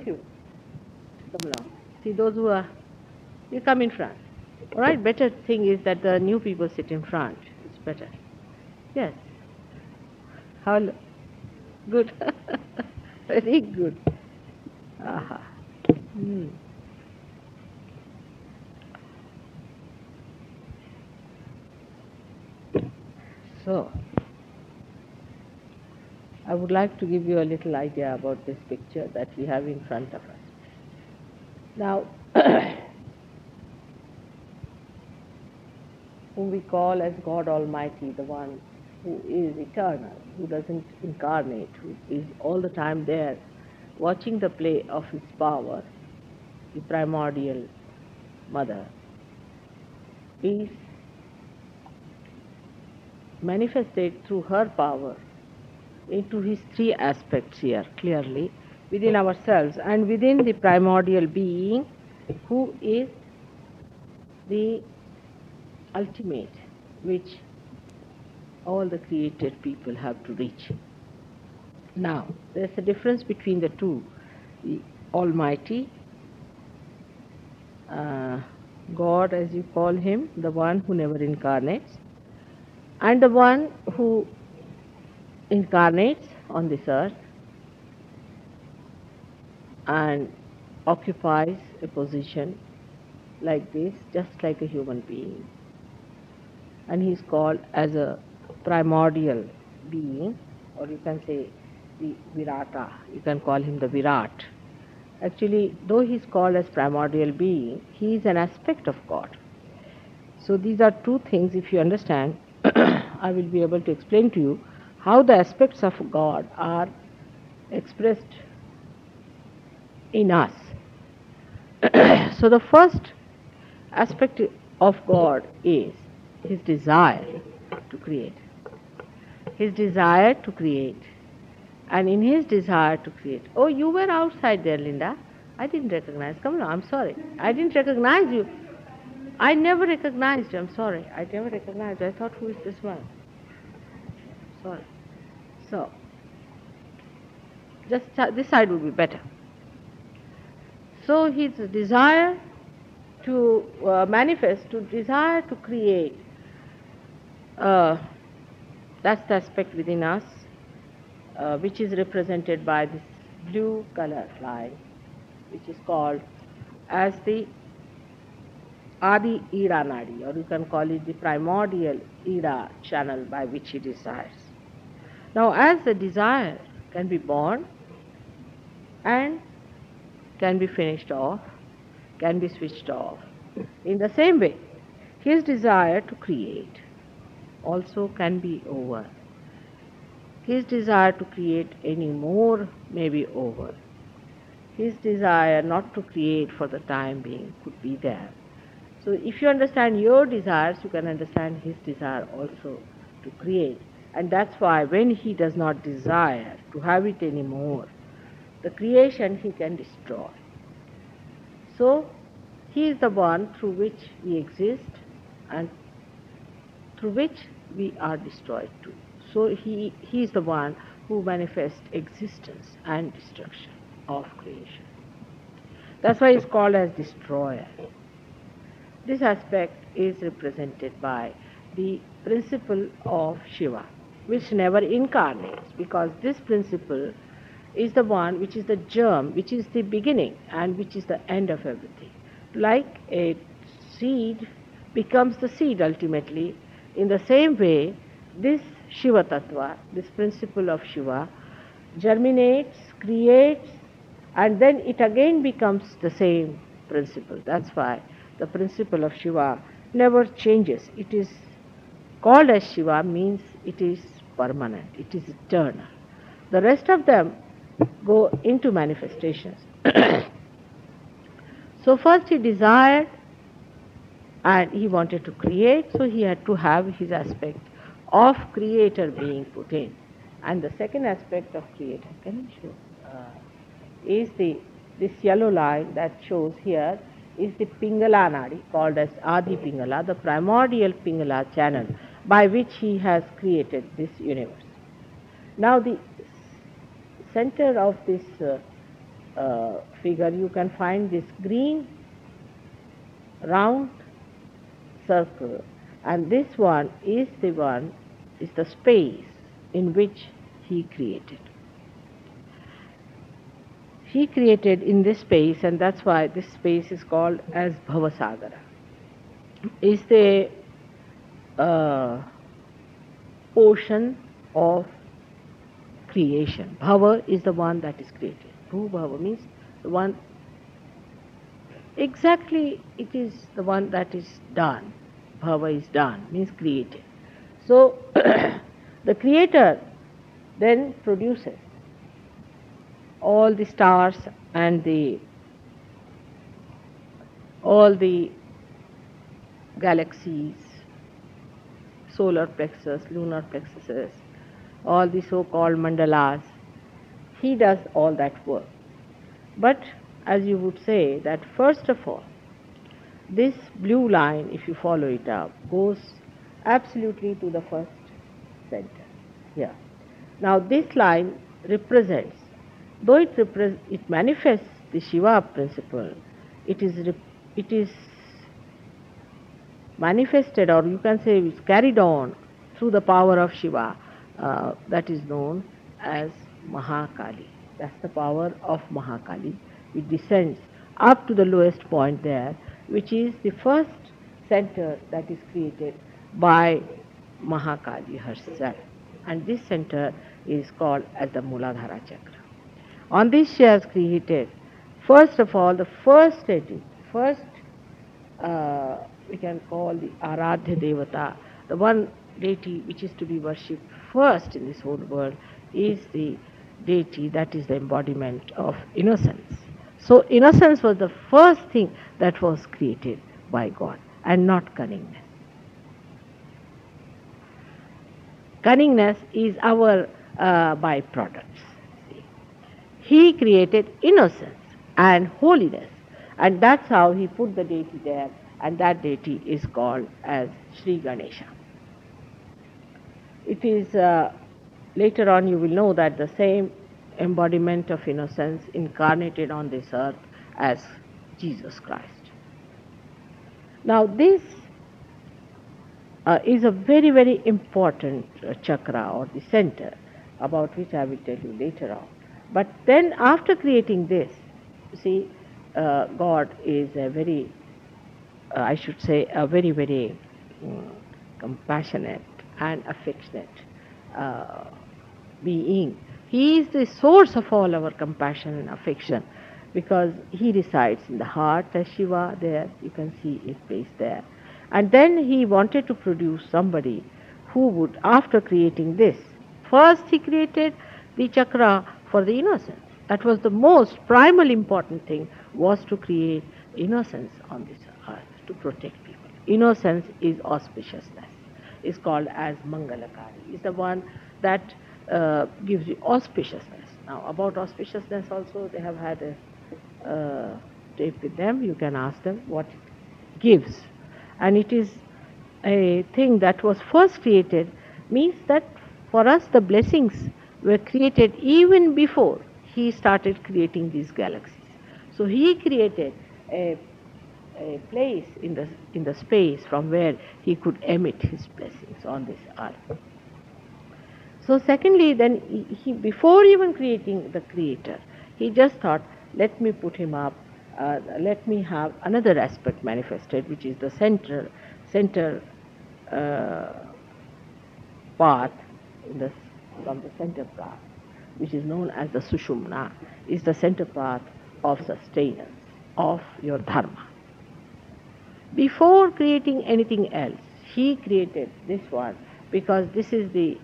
you. Come along. See those who are, you come in front. All right, better thing is that the new people sit in front. It's better. Yes. How good. Very good. Aha. Hmm. So, I would like to give you a little idea about this picture that we have in front of us. Now, whom we call as God Almighty, the one who is eternal, who doesn't incarnate, who is all the time there, watching the play of his power, the primordial mother, is manifested through her power into his three aspects here clearly within ourselves and within the primordial being who is the ultimate which all the created people have to reach. Now, there's a difference between the two, the Almighty, God as you call him, the one who never incarnates, and the one who incarnates on this earth and occupies a position like this, just like a human being. And he's called as a primordial being, or you can say the Virata, you can call him the Virat. Actually, though he's called as primordial being, he is an aspect of God. So these are two things, if you understand, I will be able to explain to you how the aspects of God are expressed in us. So the first aspect of God is his desire to create. His desire to create. And in his desire to create. Oh, you were outside there, Linda. I didn't recognize. Come on, I'm sorry. I didn't recognize you. I never recognized you. I'm sorry. I never recognized you. I thought, who is this one? Sorry. So, just this side would be better. So, his desire to manifest, to desire to create, that's the aspect within us, which is represented by this blue color line, which is called as the Adi Ida Nadi, or you can call it the primordial Ida channel by which he desires. Now, as the desire can be born and can be finished off, can be switched off, in the same way, his desire to create also can be over. His desire to create any more may be over. His desire not to create for the time being could be there. So if you understand your desires, you can understand his desire also to create. And that's why when he does not desire to have it anymore, the creation he can destroy. So he is the one through which we exist and through which we are destroyed too. So he is the one who manifests existence and destruction of creation. That's why he's called as destroyer. This aspect is represented by the principle of Shiva, which never incarnates, because this principle is the one which is the germ, which is the beginning and which is the end of everything. Like a seed becomes the seed ultimately, in the same way, this Shiva Tattva, this principle of Shiva, germinates, creates, and then it again becomes the same principle. That's why the principle of Shiva never changes. It is called as Shiva means it is permanent, it is eternal. The rest of them go into manifestations. So first he desired and he wanted to create, so he had to have his aspect of creator being put in. And the second aspect of creator, can you show, is this yellow line that shows here is the Pingala Nadi, called as Adi Pingala, the primordial Pingala channel by which he has created this universe. Now the center of this figure, you can find this green round circle, and this one is the space in which he created. He created in this space, and that's why this space is called as Bhavasagara. Is the uh, ocean of creation. Bhava is the one that is created. Bhu Bhava means the one, exactly, it is the one that is done. Bhava is done, means created. So the creator then produces all the stars and all the galaxies, solar plexus, lunar plexuses, all the so-called mandalas. He does all that work. But as you would say that first of all, this blue line, if you follow it up, goes absolutely to the first center here. Now this line represents, though it manifests the Shiva principle, it is manifested, or you can say it's carried on through the power of Shiva, that is known as Mahakali. That's the power of Mahakali. It descends up to the lowest point there, which is the first center that is created by Mahakali herself. And this center is called as the Muladhara Chakra. On this she has created, first of all, the first deity, first we can call the Aradhya Devata, the one deity which is to be worshipped first in this whole world is the deity that is the embodiment of innocence. So innocence was the first thing that was created by God, and not cunningness. Cunningness is our byproducts. He created innocence and holiness, and that's how he put the deity there, and that deity is called as Sri Ganesha. It is later on you will know that the same embodiment of innocence incarnated on this earth as Jesus Christ. Now this is a very, very important chakra, or the center, about which I will tell you later on. But then after creating this, you see, God is a very, I should say, a very, very compassionate and affectionate being. He is the source of all our compassion and affection, because he resides in the heart as Shiva there, you can see it placed there. And then he wanted to produce somebody who would, after creating this, first he created the chakra for the innocence. That was the most primal important thing, was to create innocence on this earth, to protect people. Innocence is auspiciousness, is called as Mangalakari, is the one that gives you auspiciousness. Now about auspiciousness also they have had a tape with them, you can ask them what it gives. And it is a thing that was first created, means that for us the blessings were created even before he started creating these galaxies. So he created a place in the space from where he could emit his blessings on this earth. So secondly, then he before even creating the creator, he just thought, let me put him up, let me have another aspect manifested, which is the center path from the center path, which is known as the Sushumna, is the center path of sustenance of your dharma. Before creating anything else, he created this one, because this is the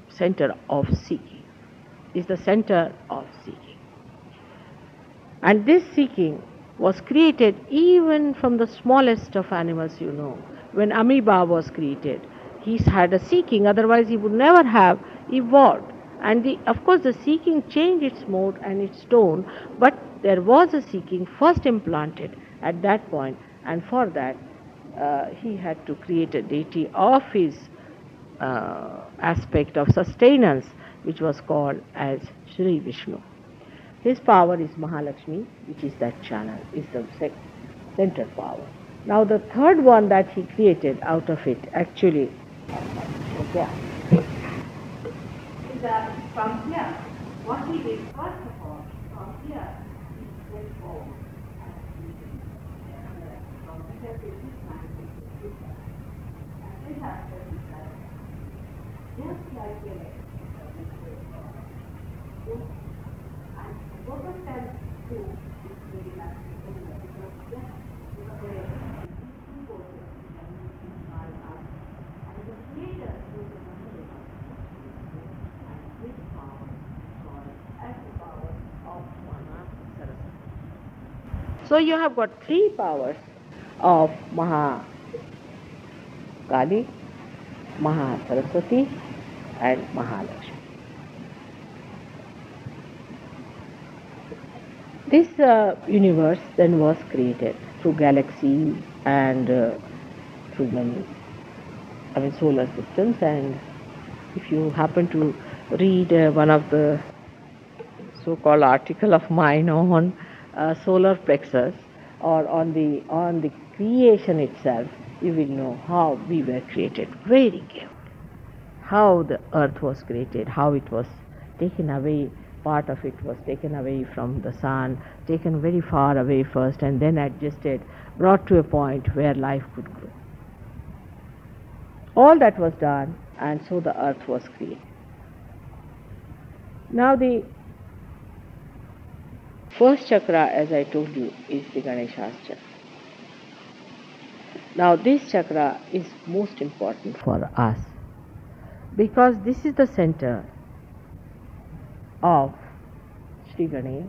center of seeking, is the center of seeking. And this seeking was created even from the smallest of animals, you know. When amoeba was created, he had a seeking, otherwise he would never have evolved. And of course the seeking changed its mode and its tone, but there was a seeking first implanted at that point, and for that he had to create a deity of his aspect of sustenance, which was called as Sri Vishnu. His power is Mahalakshmi, which is that channel, is the central power. Now the third one that he created out of it actually, yeah, is that from here, what he did first of all, from here, he went forward. From here to this line, and this after this line, just like a and both of them do is very much similar because just because two forces and the creator is the memory and this power is called as the power of Maha Saraswati. So you have got three powers of Maha Kali, Maha Saraswati and Mahalakshmi. This universe then was created through galaxies and through many, solar systems. And if you happen to read one of the so-called article of mine on solar plexus or on the creation itself, you will know how we were created very carefully. How the earth was created, how it was taken away. Part of it was taken away from the sun, taken very far away first, and then adjusted, brought to a point where life could grow. All that was done, and so the earth was created. Now the first chakra, as I told you, is the Ganesha's chakra. Now this chakra is most important for us because this is the center of Sri Ganesh,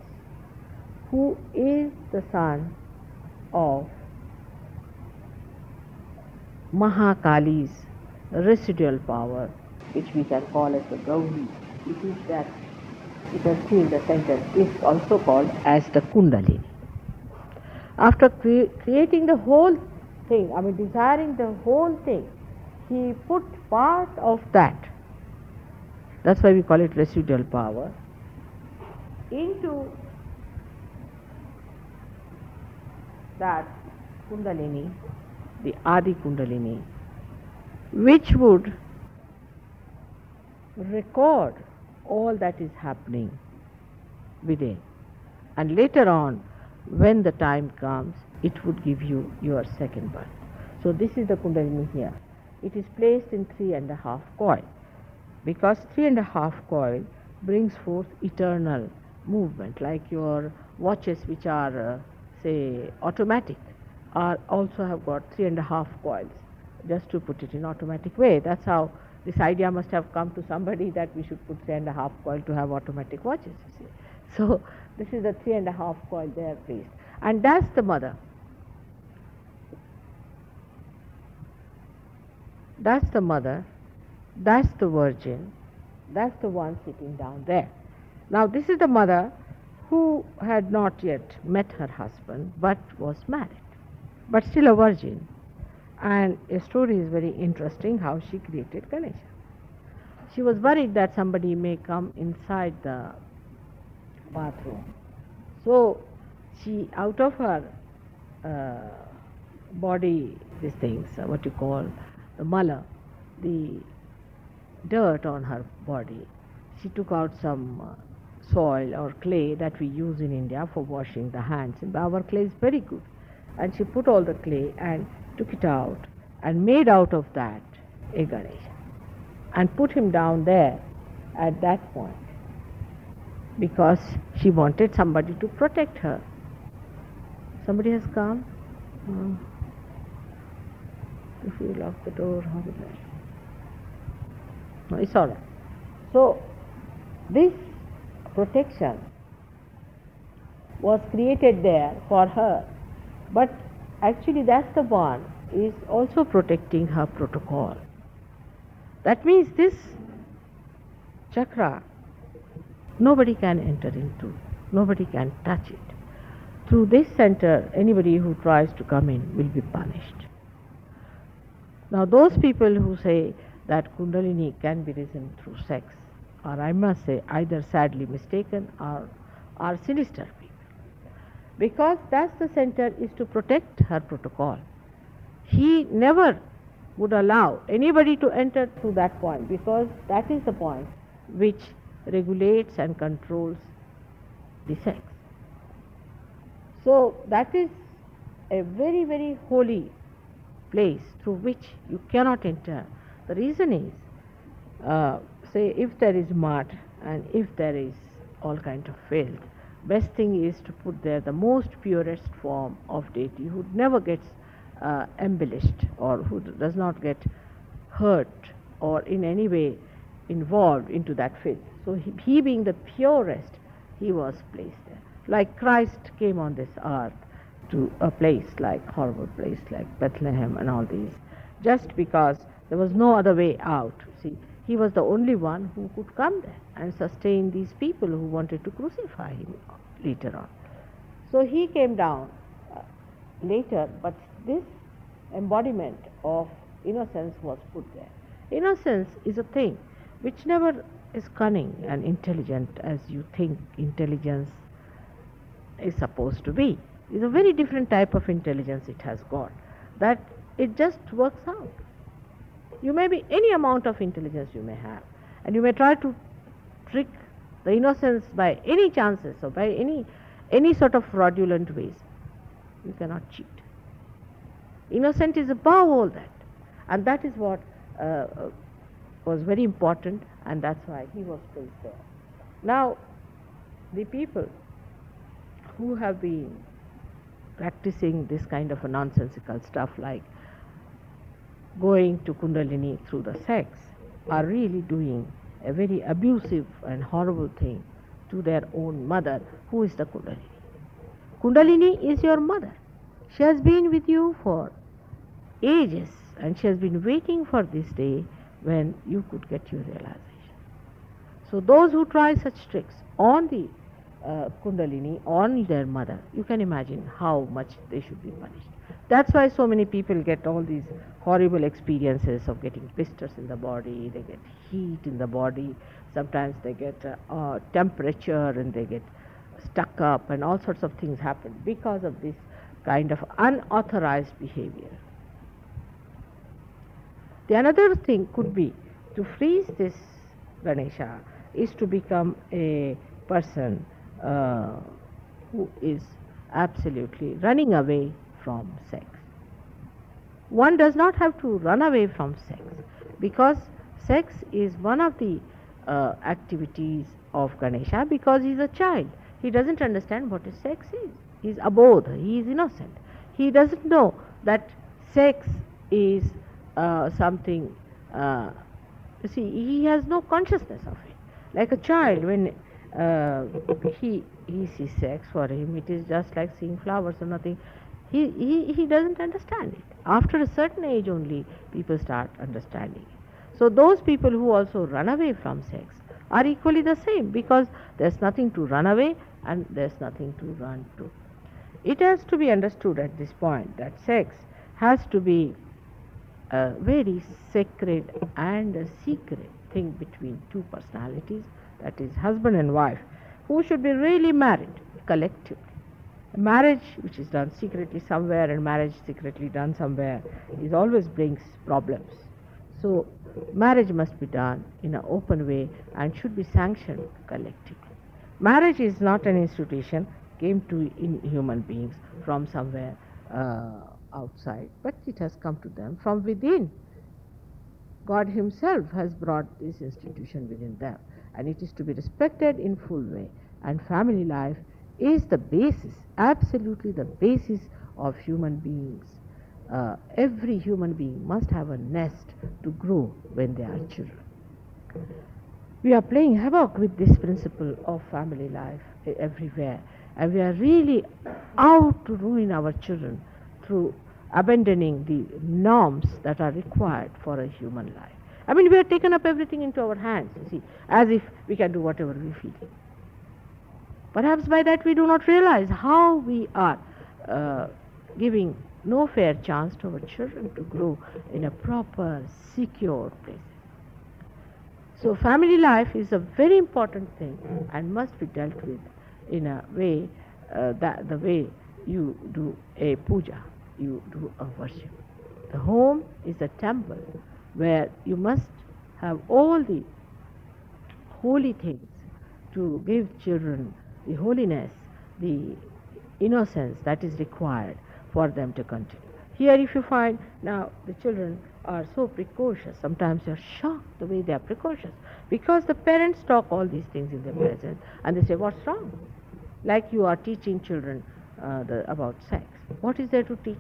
who is the son of Mahakali's residual power, which we can call as the Gauri. It is that you can see in the center is also called as the Kundalini. After creating the whole thing, desiring the whole thing, he put part of that, that's why we call it residual power, into that Kundalini, the Adi Kundalini, which would record all that is happening within. And later on, when the time comes, it would give you your second birth. So this is the Kundalini here. It is placed in 3.5 coil, because 3.5 coil brings forth eternal movement, like your watches which are say automatic are also have got 3.5 coils, just to put it in automatic way. That's how this idea must have come to somebody that we should put 3.5 coil to have automatic watches, you see. So this is the 3.5 coil there placed, and that's the mother. That's the mother, that's the virgin, that's the one sitting down there. Now this is the mother who had not yet met her husband but was married, but still a virgin. And a story is very interesting how she created Ganesha. She was worried that somebody may come inside the bathroom. So she, out of her body, these things, what you call the mala, the dirt on her body, she took out some soil or clay that we use in India for washing the hands. And our clay is very good. And she put all the clay and took it out and made out of that a Ganesha and put him down there at that point, because she wanted somebody to protect her. Somebody has come. If you lock the door, how will I? No, it's all right. So this protection was created there for her, but actually that's the one is also protecting her protocol. That means this chakra nobody can enter into, nobody can touch it. Through this center, anybody who tries to come in will be punished. Now those people who say that Kundalini can be risen through sex or I must say either sadly mistaken or are sinister people. Because that's the center is to protect her protocol. He never would allow anybody to enter through that point, because that is the point which regulates and controls the sex. So that is a very, very holy place through which you cannot enter. The reason is, say if there is mud and if there is all kind of filth, best thing is to put there the most purest form of deity who never gets embellished or who does not get hurt or in any way involved into that filth. So he being the purest, he was placed there. Like Christ came on this earth to a place like horrible place like Bethlehem and all these, just because there was no other way out. See, he was the only one who could come there and sustain these people who wanted to crucify him later on. So he came down later, but this embodiment of innocence was put there. Innocence is a thing which never is cunning and intelligent as you think intelligence is supposed to be. It's a very different type of intelligence it has got, that it just works out. You may be any amount of intelligence you may have, and you may try to trick the innocence by any chances or by any sort of fraudulent ways. You cannot cheat. Innocent is above all that, and that is what was very important, and that's why he was placed there. Now, the people who have been practicing this kind of a nonsensical stuff like going to Kundalini through the sex are really doing a very abusive and horrible thing to their own mother, who is the Kundalini. Kundalini is your mother. She has been with you for ages, and she has been waiting for this day when you could get your realization. So those who try such tricks on the Kundalini, on their mother, you can imagine how much they should be punished. That's why so many people get all these horrible experiences of getting blisters in the body, they get heat in the body, sometimes they get temperature and they get stuck up, and all sorts of things happen because of this kind of unauthorized behavior. The another thing could be to freeze this Ganesha is to become a person who is absolutely running away from sex. One does not have to run away from sex, because sex is one of the activities of Ganesha, because he is a child. He doesn't understand what sex is. He is abodh, he is innocent. He doesn't know that sex is something, you see, he has no consciousness of it. Like a child, when he sees sex, for him it is just like seeing flowers or nothing. He doesn't understand it. After a certain age only people start understanding it. So those people who also run away from sex are equally the same, because there's nothing to run away and there's nothing to run to. It has to be understood at this point that sex has to be a very sacred and a secret thing between two personalities, that is husband and wife, who should be really married collectively. Marriage which is done secretly somewhere and marriage secretly done somewhere is always brings problems. So marriage must be done in an open way and should be sanctioned collectively. Marriage is not an institution came to in human beings from somewhere outside, but it has come to them from within. God himself has brought this institution within them, and it is to be respected in full way. And family life is the basis, absolutely the basis of human beings. Every human being must have a nest to grow when they are children. We are playing havoc with this principle of family life everywhere, and we are really out to ruin our children through abandoning the norms that are required for a human life. I mean, we have taken up everything into our hands, you see, as if we can do whatever we feel. Perhaps by that we do not realize how we are giving no fair chance to our children to grow in a proper, secure place. So family life is a very important thing and must be dealt with in a way that the way you do a puja, you do a worship. The home is a temple where you must have all the holy things to give children the holiness, the innocence that is required for them to continue. Here, if you find now the children are so precocious, sometimes you're shocked the way they are precocious because the parents talk all these things in their presence and they say, what's wrong? Like you are teaching children about sex. What is there to teach?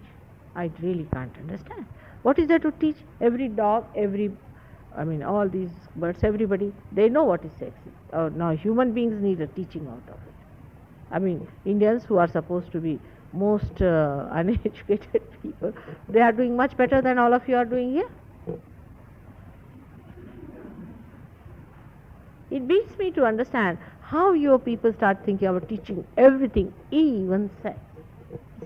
I really can't understand. What is there to teach? Every dog, all these birds, everybody, they know what is sex. Now human beings need a teaching out of it. Indians who are supposed to be most uneducated people, they are doing much better than all of you are doing here. It beats me to understand how your people start thinking about teaching everything, even sex.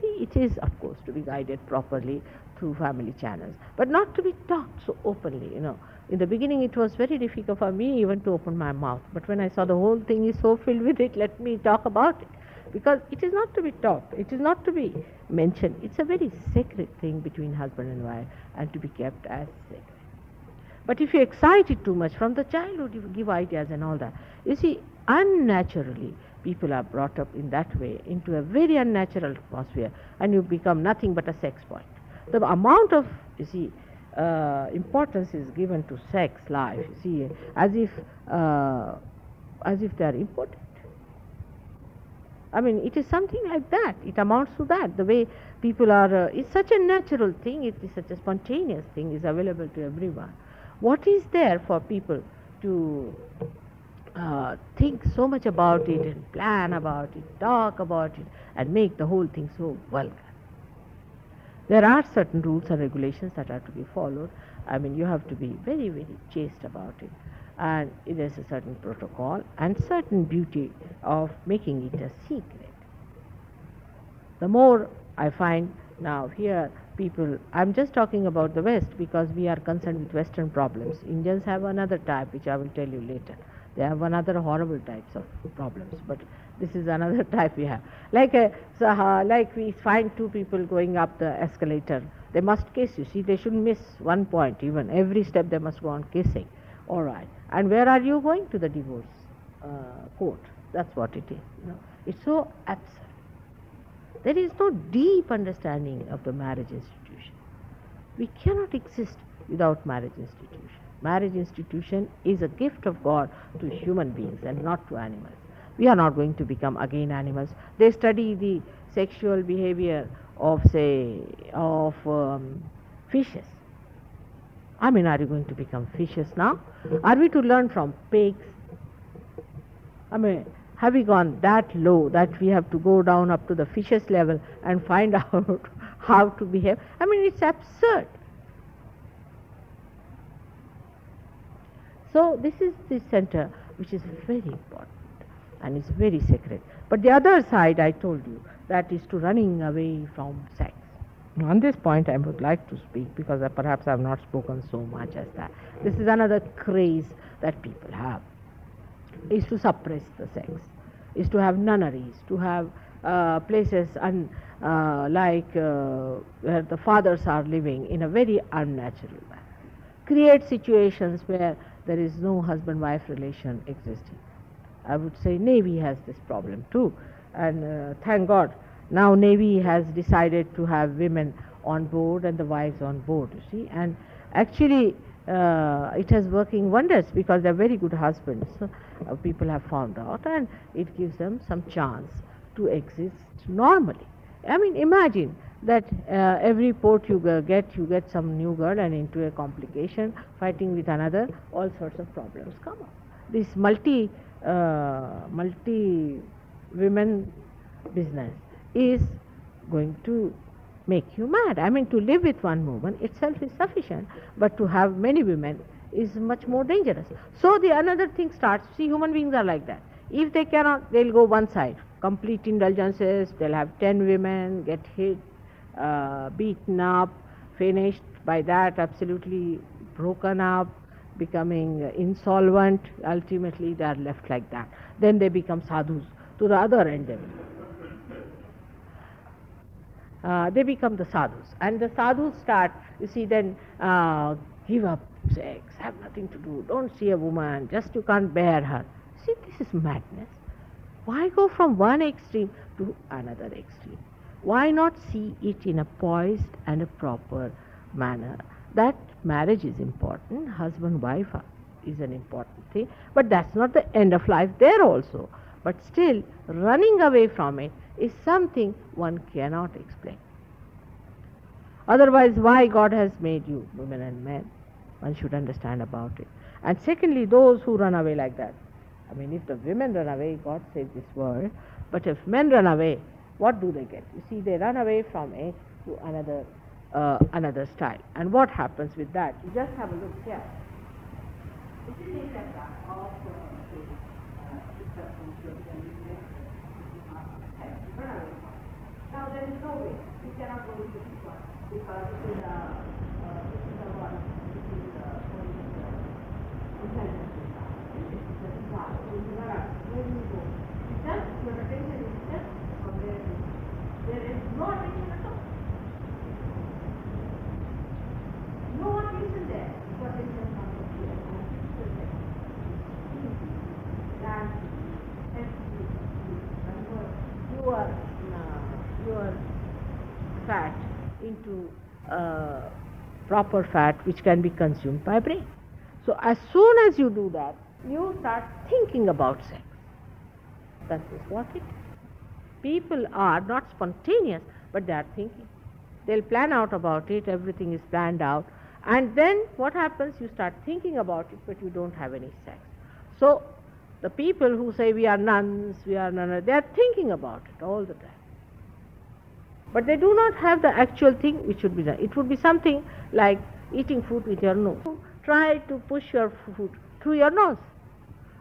See, it is, of course, to be guided properly through family channels, but not to be taught so openly, In the beginning, it was very difficult for me even to open my mouth, but when I saw the whole thing is so filled with it, let me talk about it. Because it is not to be taught, it is not to be mentioned. It's a very sacred thing between husband and wife and to be kept as sacred. But if you excite it too much from the childhood, you give ideas and all that. You see, unnaturally, people are brought up in that way into a very unnatural atmosphere and you become nothing but a sex point. The amount of, importance is given to sex life, as if they are important. It is something like that. It amounts to that. The way people are, it's such a natural thing, it is such a spontaneous thing, is available to everyone. What is there for people to think so much about it and plan about it, talk about it, and make the whole thing so vulgar? There are certain rules and regulations that are to be followed. You have to be very, very chaste about it. And there's a certain protocol and certain beauty of making it a secret. The more I find now here, people, I'm just talking about the West because we are concerned with Western problems. Indians have another type, which I will tell you later. They have another horrible types of problems, but this is another type we have. Like we find two people going up the escalator, they must kiss, they shouldn't miss one point even. Every step they must go on kissing. All right. And where are you going? To the divorce court. That's what it is. It's so absurd. There is no deep understanding of the marriage institution. We cannot exist without marriage institution. Marriage institution is a gift of God to human beings and not to animals. We are not going to become again animals. They study the sexual behavior of, fishes. Are you going to become fishes now? Are we to learn from pigs? Have we gone that low that we have to go down up to the fishes level and find out how to behave? It's absurd. So this is the center which is very important and is very sacred. But the other side, I told you, that is to running away from sex. On this point I would like to speak because perhaps I have not spoken so much as that. This is another craze that people have, is to suppress the sex, is to have nunneries, to have places where the fathers are living in a very unnatural manner. Create situations where there is no husband-wife relation existing. I would say Navy has this problem too, and thank God now Navy has decided to have women on board and the wives on board, and actually it is working wonders because they are very good husbands. People have found out, and it gives them some chance to exist normally. Imagine that every port you get some new girl and into a complication, fighting with another, all sorts of problems come up. This multi women business is going to make you mad. To live with one woman itself is sufficient, but to have many women is much more dangerous. So the another thing starts. See, human beings are like that. If they cannot, they'll go one side. Complete indulgences, they'll have 10 women, get hit, beaten up, finished by that, absolutely broken up, becoming insolvent. Ultimately, they are left like that. Then they become sadhus to the other end. They become the sadhus, and the sadhus start, you see, then give up sex, have nothing to do, don't see a woman, just you can't bear her. See, this is madness. Why go from one extreme to another extreme? Why not see it in a poised and a proper manner? That marriage is important, husband wife is an important thing, but that's not the end of life there also. But still, running away from it is something one cannot explain. Otherwise, why God has made you women and men? One should understand about it. And secondly, those who run away like that. I mean, if the women run away, God save this world. But if men run away, what do they get? You see, they run away from a to another style. And what happens with that? You just have a look here. If you take that back of now there is no way. You cannot go with this one because this is the one. This is the intelligence. Where do you go? Just your attention is just from where you go. There is no attention at all. No attention there. Your attention comes here. Your fat into proper fat which can be consumed by brain. So as soon as you do that, you start thinking about sex. That is what it is. People are not spontaneous, but they are thinking. They'll plan out about it, everything is planned out, and then what happens? You start thinking about it, but you don't have any sex. So the people who say we are nuns, they are thinking about it all the time. But they do not have the actual thing which should be done. It would be something like eating food with your nose. Try to push your food through your nose.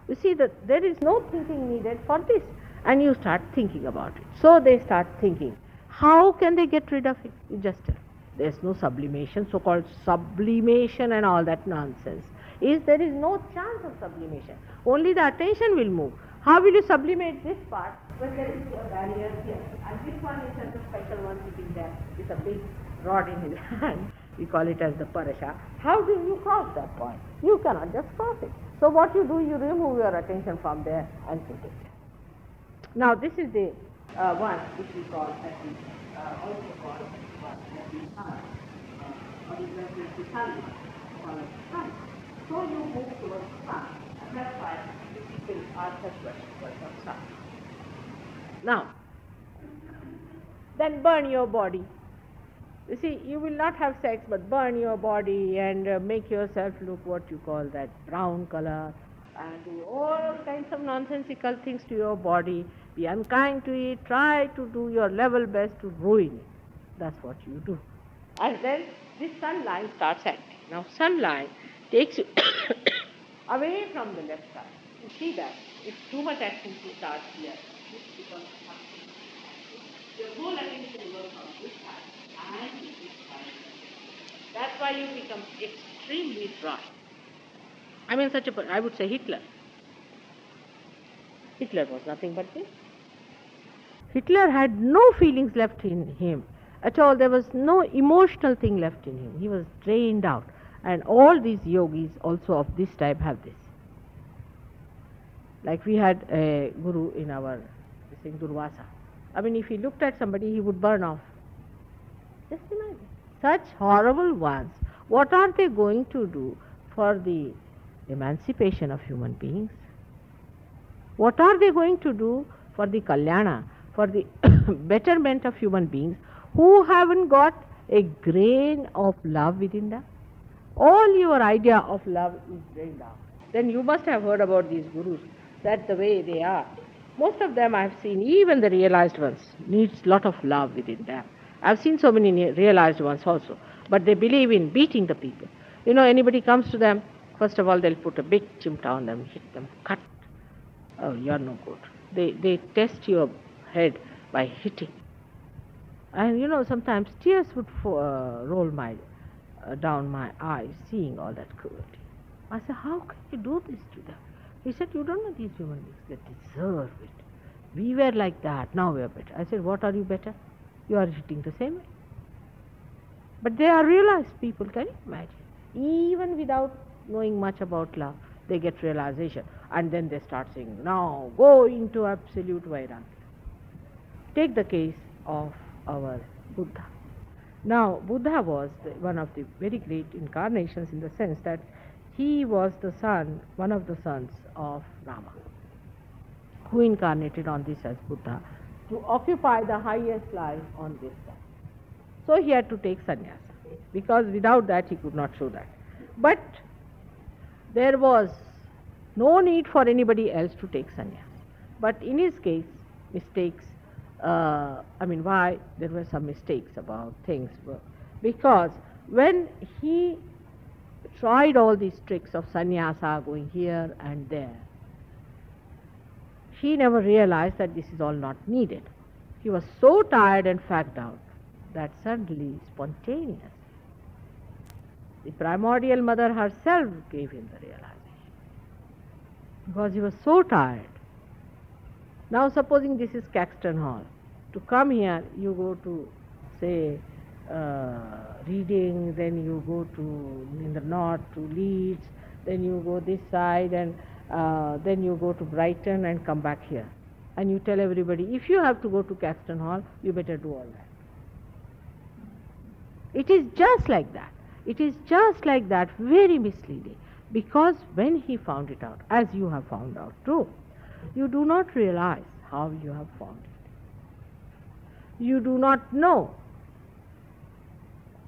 You see that there is no thinking needed for this, and you start thinking about it. So they start thinking. How can they get rid of it? You just tell. There's no sublimation, so-called sublimation and all that nonsense. There is no chance of sublimation. Only the attention will move. How will you sublimate this part when there is a barrier here? And this one is just a special one sitting there with a big rod in his hand. We call it as the parasha. How do you cross that point? You cannot just cross it. So what you do, you remove your attention from there and put it there. Now this is the one which we call as the also called as the sun, or the sun. So you move towards the sun, and that's why people are such of sun. Now, then burn your body. You see, you will not have sex, but burn your body and make yourself look what you call that brown color, and do all kinds of nonsensical things to your body. Be unkind to it. Try to do your level best to ruin it. That's what you do. And then this sun line starts acting. Now, sun line takes you away from the left side. You see that if too much activity starts here, this becomes something. Your whole attention goes on this side and this side. That's why you become extremely dry. I mean, I would say Hitler. Hitler was nothing but this. Hitler had no feelings left in him at all. There was no emotional thing left in him. He was drained out. And all these yogis also of this type have this. Like we had a guru in our Durvasa. I mean, if he looked at somebody, he would burn off. Just imagine. Such horrible ones. What are they going to do for the emancipation of human beings? What are they going to do for the kalyana, for the betterment of human beings who haven't got a grain of love within them? All your idea of love is drained out. Then you must have heard about these gurus, that the way they are. Most of them I've seen, even the realized ones, needs lot of love within them. I've seen so many realized ones also, but they believe in beating the people. You know, anybody comes to them, first of all they'll put a big chimta on them, hit them, cut. Oh, you're no good. They test your head by hitting. And you know, sometimes tears would roll down my eyes, seeing all that cruelty. I said, how can you do this to them? He said, you don't know these human beings, they deserve it. We were like that, now we are better. I said, what are you better? You are hitting the same way. But they are realized people, can you imagine? Even without knowing much about love, they get realization. And then they start saying, now go into absolute Vairagya. Take the case of our Buddha. Now, Buddha was one of the very great incarnations in the sense that he was the son, one of the sons of Rama, who incarnated on this as Buddha to occupy the highest life on this earth. So he had to take sannyasa, because without that he could not show that. But there was no need for anybody else to take sannyasa. But in his case, mistakes, why there were some mistakes about things, because when he tried all these tricks of sannyasa, going here and there, he never realized that this is all not needed. He was so tired and fagged out that suddenly, spontaneously, the primordial mother herself gave him the realization, because he was so tired. Now supposing this is Caxton Hall. To come here, you go to, say, Reading, then you go to, in the north, to Leeds, then you go this side, and then you go to Brighton and come back here. And you tell everybody, if you have to go to Caxton Hall, you better do all that. It is just like that. It is just like that, very misleading. Because when he found it out, as you have found out too, you do not realize how you have found it. You do not know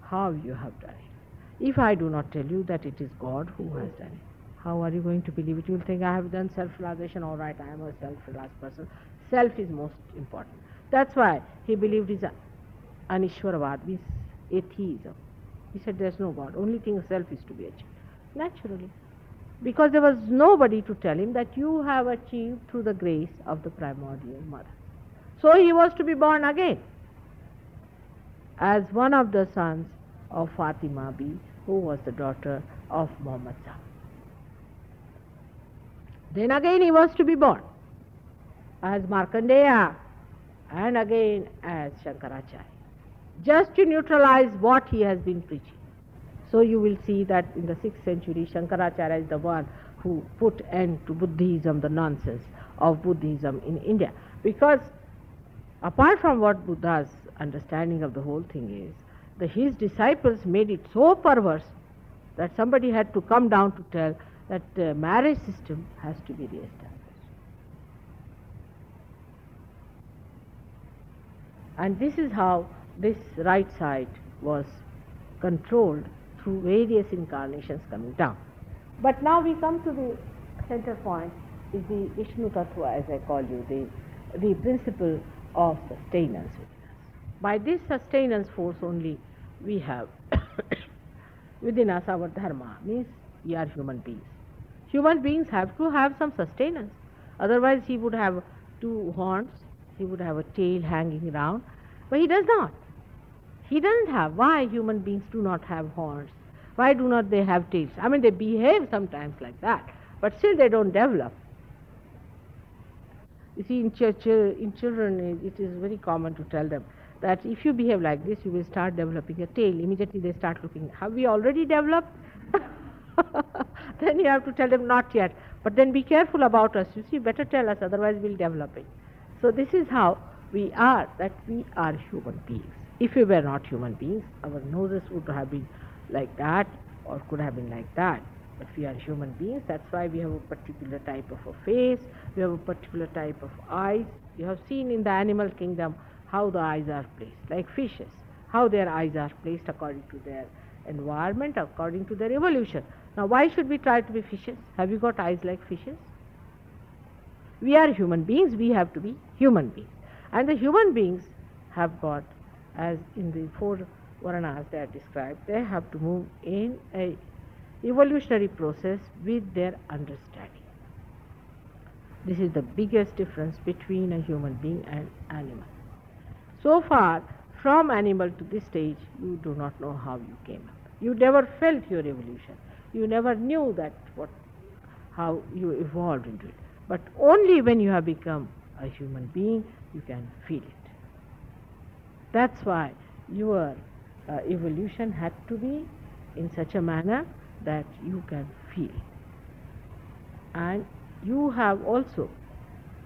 how you have done it. If I do not tell you that it is God who has done it, how are you going to believe it? You will think, I have done self-realization, all right, I am a self-realized person. Self is most important. That's why he believed in Anishwaravad, means atheism. He said there's no God, only thing self is to be achieved. Naturally. Because there was nobody to tell him that you have achieved through the grace of the primordial mother. So he was to be born again as one of the sons of Fatima Bi, who was the daughter of Muhammad Shah. Then again he was to be born as Markandeya and again as Shankaracharya, just to neutralize what he has been preaching. So you will see that in the 6th century, Shankaracharya is the one who put end to Buddhism, the nonsense of Buddhism in India. Because apart from what Buddha's understanding of the whole thing is, his disciples made it so perverse that somebody had to come down to tell that the marriage system has to be re-established. And this is how this right side was controlled through various incarnations coming down. But now we come to the center point, is the Vishnu Tattva, as I call you, the principle of sustenance within us. By this sustenance force only we have within us our dharma, means we are human beings. Human beings have to have some sustenance. Otherwise he would have 2 horns, he would have a tail hanging around, but he does not. He doesn't have. Why human beings do not have horns? Why do not they have tails? I mean, they behave sometimes like that, but still they don't develop. You see, in children, it is very common to tell them that if you behave like this, you will start developing a tail. Immediately they start looking, have we already developed? Then you have to tell them, not yet. But then be careful about us. You see, better tell us, otherwise we'll develop it. So this is how we are, that we are human beings. If we were not human beings, our noses would have been like that or could have been like that. But we are human beings, that's why we have a particular type of a face, we have a particular type of eyes. You have seen in the animal kingdom how the eyes are placed, like fishes, how their eyes are placed according to their environment, according to their evolution. Now why should we try to be fishes? Have you got eyes like fishes? We are human beings, we have to be human beings. And the human beings have got, as in the 4 Varanas they are described, they have to move in a evolutionary process with their understanding. This is the biggest difference between a human being and animal. So far, from animal to this stage, you do not know how you came up. You never felt your evolution. You never knew that how you evolved into it. But only when you have become a human being, you can feel it. That's why your evolution had to be in such a manner that you can feel. And you have also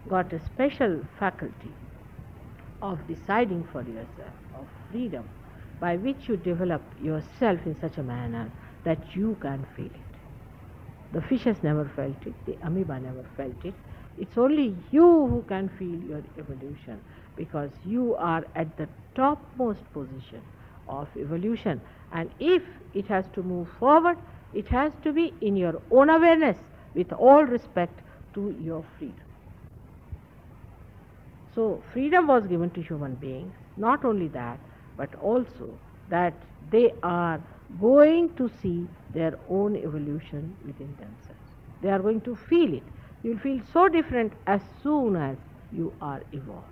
got a special faculty of deciding for yourself, of freedom, by which you develop yourself in such a manner that you can feel it. The fishes never felt it, the amoeba never felt it. It's only you who can feel your evolution, because you are at the topmost position of evolution. And if it has to move forward, it has to be in your own awareness, with all respect to your freedom. So freedom was given to human beings. Not only that, but also that they are going to see their own evolution within themselves. They are going to feel it. You will feel so different as soon as you are evolved.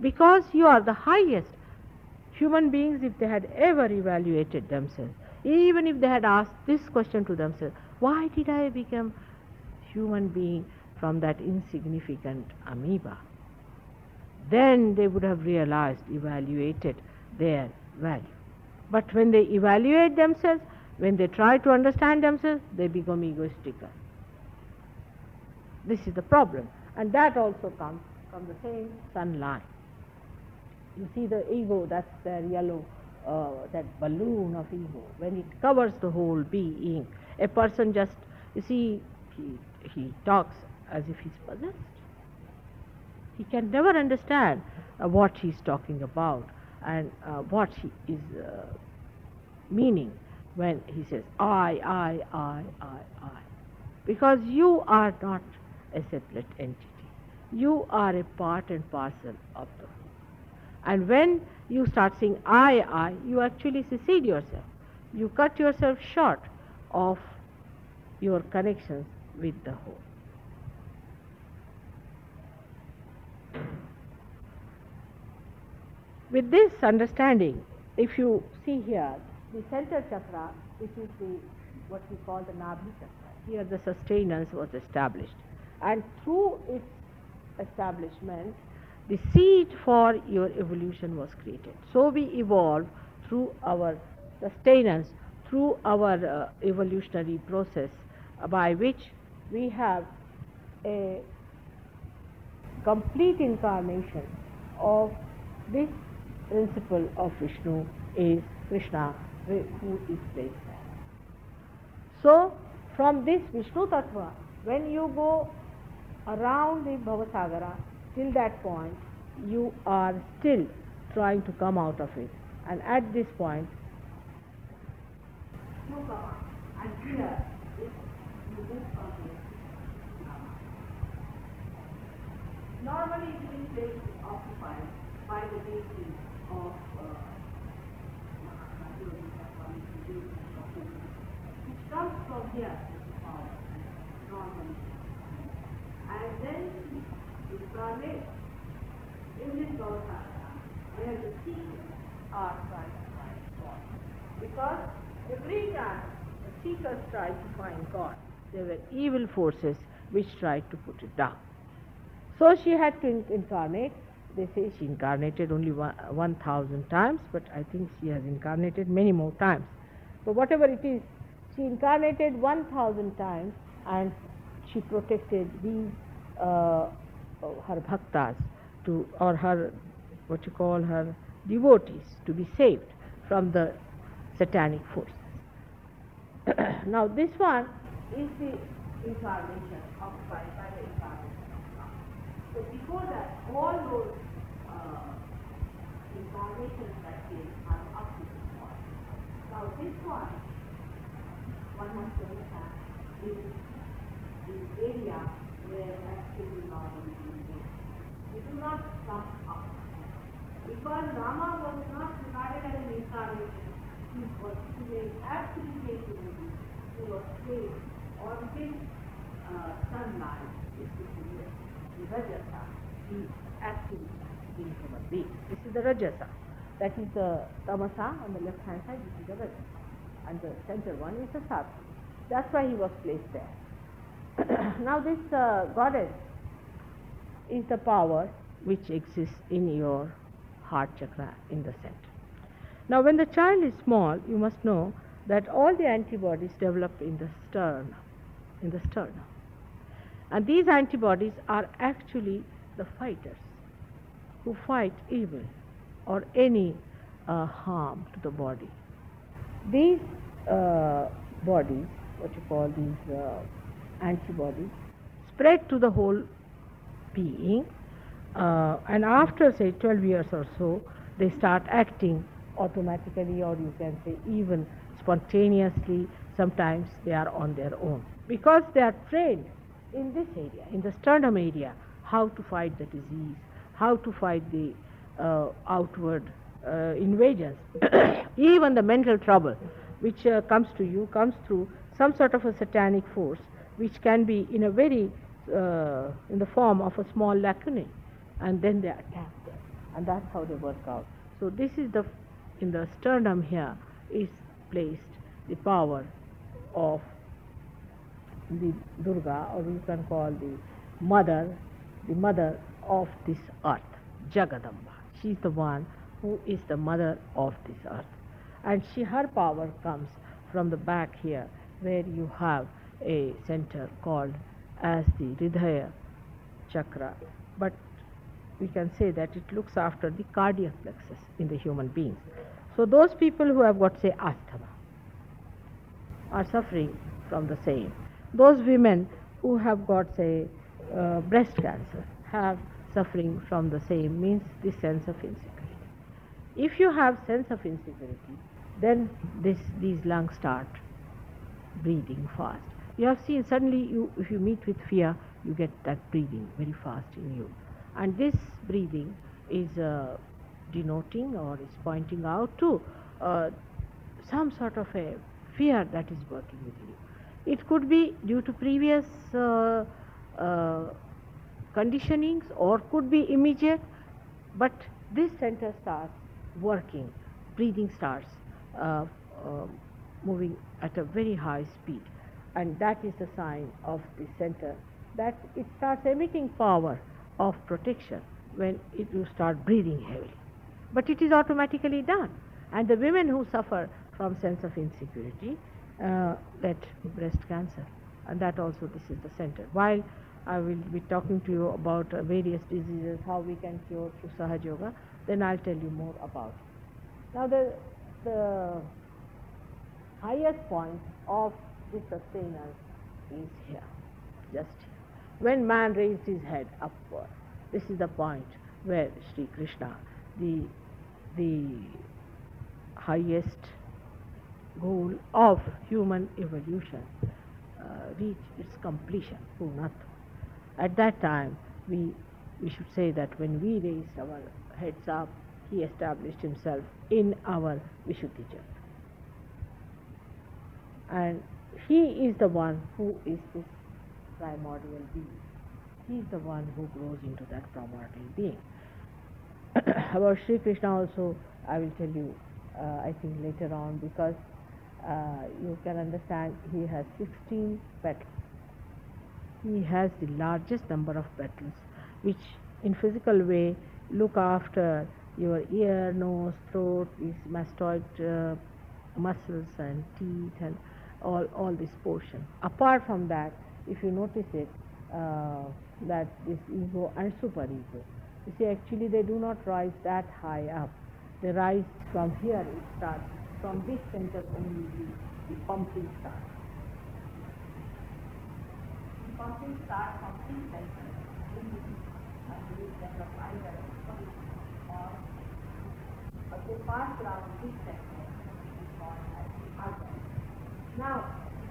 Because you are the highest. Human beings, if they had ever evaluated themselves, even if they had asked this question to themselves, why did I become human being from that insignificant amoeba? Then they would have realized, evaluated their value. But when they evaluate themselves, when they try to understand themselves, they become egoistical. This is the problem. And that also comes from the same sunlight. You see the ego, that's their yellow, that balloon of ego. When it covers the whole being, a person just, you see, he talks as if he's possessed. He can never understand what he's talking about and what he is meaning when he says, I. Because you are not a separate entity. You are a part and parcel of the whole. And when you start saying I, you actually secede yourself. You cut yourself short of your connections with the whole. With this understanding, if you see here, the center chakra, which is what we call the Nabhi chakra, here the sustenance was established. And through its establishment, the seed for your evolution was created. So we evolve through our sustenance, through our evolutionary process, by which we have a complete incarnation of this principle of Vishnu, is Krishna, who is placed there. So, from this Vishnu Tattva, when you go around the Bhavasagara, till that point, you are still trying to come out of it. And at this point, you come out. And here is this concept. Normally, this place is occupied by the deity of which comes from here, normally. And then incarnate in this Bhavasagara, where the seekers are trying to find God. Because every time the seekers tried to find God, there were evil forces which tried to put it down. So she had to incarnate. They say she incarnated only 1,000 times, but I think she has incarnated many more times. So whatever it is, she incarnated 1,000 times, and she protected these her bhaktas, or her, what you call her, devotees, to be saved from the satanic forces. Now this one is the incarnation occupied by the incarnation of God. So before that, all those incarnations that came are up to this point. Now this one has to understand, is the area where actually normally we do not come up. Because Rama was not regarded as an incarnation, he was absolutely human. He was placed on this sunlight, which is the Rajasa. He actually is a human being. This is the Rajasa. That is the Tamasa on the left hand side, this is the Rajasa. and the center one is the Sattva. That's why he was placed there. Now this goddess is the power which exists in your heart chakra in the center. Now when the child is small, you must know that all the antibodies develop in the sternum, And these antibodies are actually the fighters who fight evil or any harm to the body. These bodies, what you call these antibodies, spread to the whole being, and after say 12 years or so, they start acting automatically, or you can say even spontaneously. Sometimes they are on their own because they are trained in this area, in the sternum area, how to fight the disease, how to fight the outward invasions. Even the mental trouble which comes to you comes through some sort of a satanic force, which can be in a very in the form of a small lacunae, and then they attack them, and that's how they work out. So this is the, in the sternum here is placed the power of the Durga, or you can call the mother of this earth, Jagadamba. She is the one who is the mother of this earth, and her power comes from the back here, where you have a center called as the Hridaya chakra, but we can say that it looks after the cardiac plexus in the human beings. So those people who have got, say, asthma are suffering from the same. Those women who have got, say, breast cancer have suffering from the same, means this sense of insecurity. If you have sense of insecurity, then these lungs start breathing fast. You have seen suddenly if you meet with fear, you get that breathing very fast in you. And this breathing is denoting or is pointing out to some sort of a fear that is working within you. It could be due to previous conditionings, or could be immediate, but this center starts working, breathing starts moving at a very high speed, and that is the sign of the center that it starts emitting power of protection when you start breathing heavily. But it is automatically done, and the women who suffer from sense of insecurity get breast cancer, and that also this is the center. While I will be talking to you about various diseases, how we can cure through Sahaja Yoga, then I'll tell you more about it. Now the highest point of this sustenance is here, just here. When man raised his head upward, this is the point where Sri Krishna, the highest goal of human evolution, reached its completion, Purnatva. At that time, we should say that when we raised our heads up, he established himself in our Vishuddhi Chakra. And he is the one who is this primordial being. He is the one who grows into that primordial being. About Sri Krishna also, I will tell you, I think later on, because you can understand he has 16 petals. He has the largest number of petals, which in physical way look after your ear, nose, throat, these mastoid muscles and teeth and all this portion. Apart from that, if you notice it, that this ego and superego, you see, actually they do not rise that high up. They rise from here, it starts. From this center only the pumping starts. The pumping starts from this center, and this center of either or they pass around this center, which is called as the other. Now,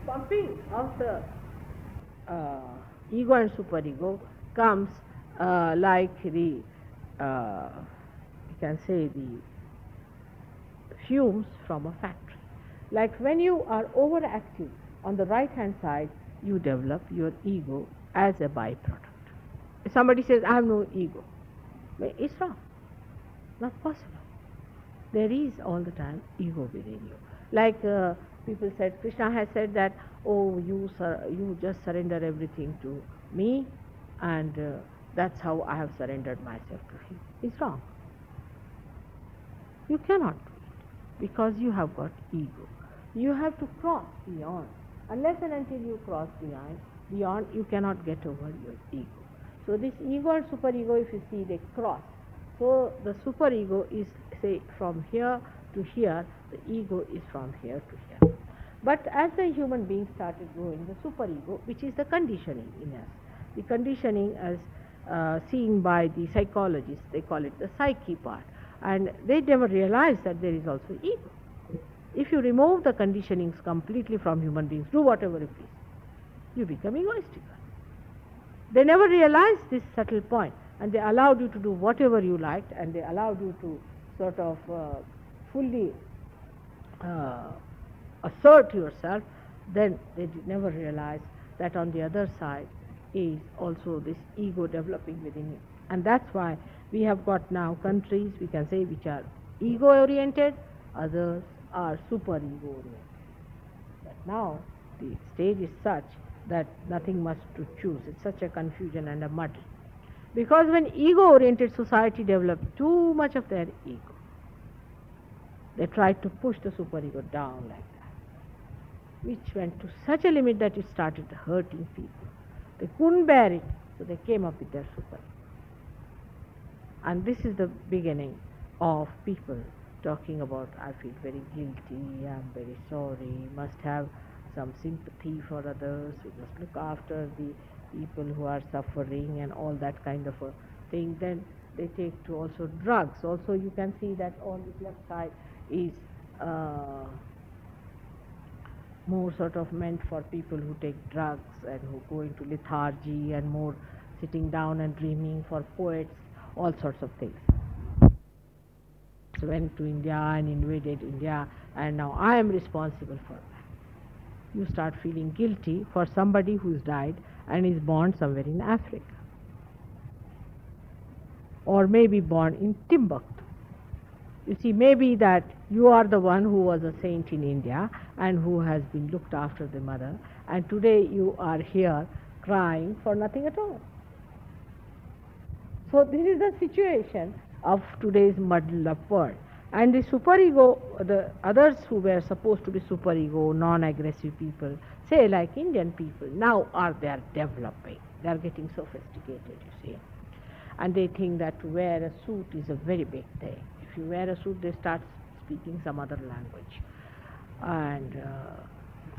pumping of the ego and superego comes like the, you can say, the fumes from a factory. Like when you are overactive on the right hand side, you develop your ego as a byproduct. If somebody says, I have no ego, it's wrong. Not possible. There is all the time ego within you. Like People said, Krishna has said that, oh, you just surrender everything to me, and that's how I have surrendered myself to him. It's wrong. You cannot do it because you have got ego. You have to cross beyond. Unless and until you cross beyond, you cannot get over your ego. So this ego and superego, if you see, they cross. So the superego is, say, from here to here, the ego is from here to here. But as the human being started growing, the superego, which is the conditioning in us, the conditioning as seen by the psychologists, they call it the psyche part, and they never realize that there is also ego. If you remove the conditionings completely from human beings, do whatever you please, you become egoistical. They never realized this subtle point, and they allowed you to do whatever you liked, and they allowed you to sort of fully assert yourself. Then they never realized that on the other side is also this ego developing within you. And that's why we have got now countries, we can say, which are ego-oriented, others are super-ego-oriented. But now the stage is such that nothing much to choose. It's such a confusion and a muddle. Because when ego-oriented society developed too much of their ego, they tried to push the superego down like that, which went to such a limit that it started hurting people. They couldn't bear it, so they came up with their superego. And this is the beginning of people talking about, I feel very guilty, I'm very sorry, must have some sympathy for others, we must look after the people who are suffering and all that kind of a thing. Then they take to also drugs. Also you can see that on this left side is more sort of meant for people who take drugs and who go into lethargy, and more sitting down and dreaming for poets, all sorts of things. So went to India and invaded India, and now I am responsible for that. You start feeling guilty for somebody who's died and is born somewhere in Africa, or maybe born in Timbuktu. You see, maybe that you are the one who was a saint in India and who has been looked after the mother, and today you are here crying for nothing at all. So this is the situation of today's muddled up world. And the superego, the others who were supposed to be superego, non-aggressive people, say like Indian people, now they are developing. They are getting sophisticated, you see. And they think that to wear a suit is a very big thing. If you wear a suit, they start speaking some other language. And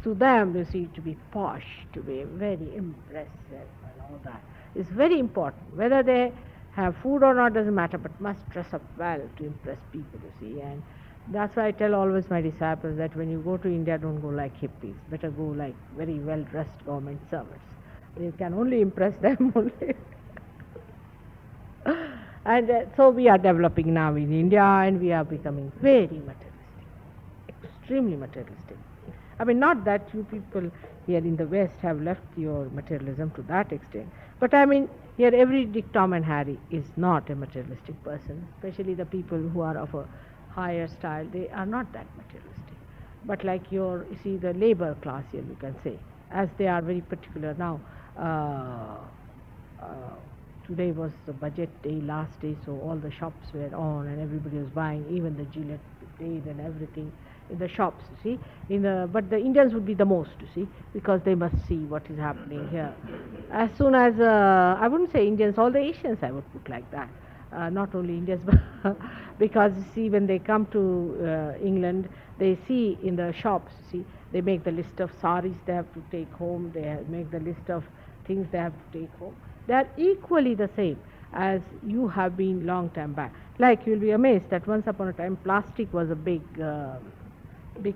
to them, you see, to be posh, to be very impressive and all that is very important. Whether they have food or not doesn't matter, but must dress up well to impress people, you see. And that's why I tell always my disciples that when you go to India, don't go like hippies. Better go like very well-dressed government servants. You can only impress them only. And so we are developing now in India, and we are becoming very materialistic, extremely materialistic. I mean, not that you people here in the West have left your materialism to that extent, but I mean, here every Dick, Tom and Harry is not a materialistic person, especially the people who are of a higher style, they are not that materialistic. But like you see the labor class here, you can say, as they are very particular now. Today was the budget day, last day, so all the shops were on and everybody was buying, even the Gillette blade and everything in the shops, you see. But the Indians would be the most, you see, because they must see what is happening here. As soon as, I wouldn't say Indians, all the Asians I would put like that. Not only Indians, but because you see, when they come to England, they see in the shops, see, they make the list of saris they have to take home, they make the list of things they have to take home. They are equally the same as you have been long time back. Like, you will be amazed that once upon a time plastic was a big